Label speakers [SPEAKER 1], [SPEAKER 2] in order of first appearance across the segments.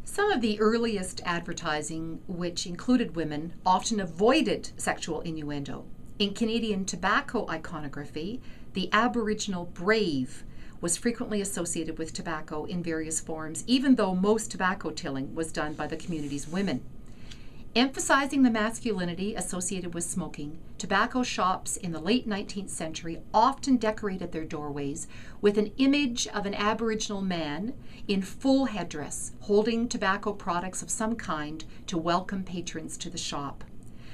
[SPEAKER 1] Some of the earliest advertising, which included women, often avoided sexual innuendo. In Canadian tobacco iconography, the Aboriginal brave was frequently associated with tobacco in various forms, even though most tobacco tilling was done by the community's women. Emphasizing the masculinity associated with smoking, tobacco shops in the late 19th century often decorated their doorways with an image of an Aboriginal man in full headdress, holding tobacco products of some kind to welcome patrons to the shop.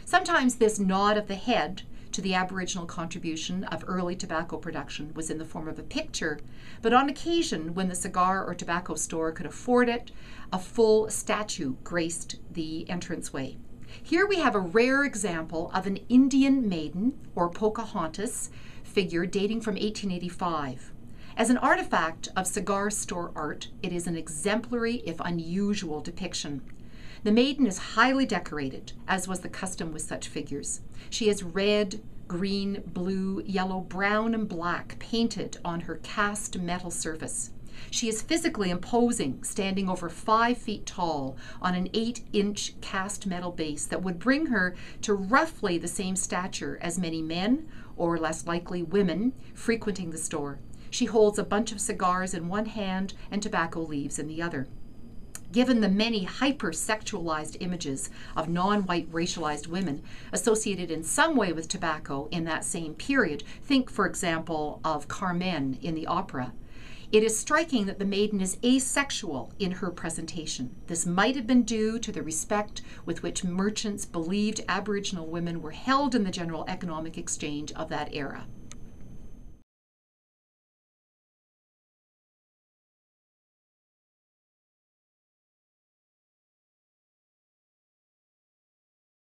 [SPEAKER 1] Sometimes this nod of the head to the Aboriginal contribution of early tobacco production was in the form of a picture, but on occasion, when the cigar or tobacco store could afford it, a full statue graced the entranceway. Here we have a rare example of an Indian maiden, or Pocahontas, figure dating from 1885. As an artifact of cigar store art, it is an exemplary, if unusual, depiction. The maiden is highly decorated, as was the custom with such figures. She has red, green, blue, yellow, brown, and black painted on her cast metal surface. She is physically imposing, standing over 5 feet tall on an 8-inch cast metal base that would bring her to roughly the same stature as many men, or less likely women, frequenting the store. She holds a bunch of cigars in one hand and tobacco leaves in the other. Given the many hyper-sexualized images of non-white racialized women associated in some way with tobacco in that same period, think, for example, of Carmen in the opera, it is striking that the maiden is asexual in her presentation. This might have been due to the respect with which merchants believed Aboriginal women were held in the general economic exchange of that era.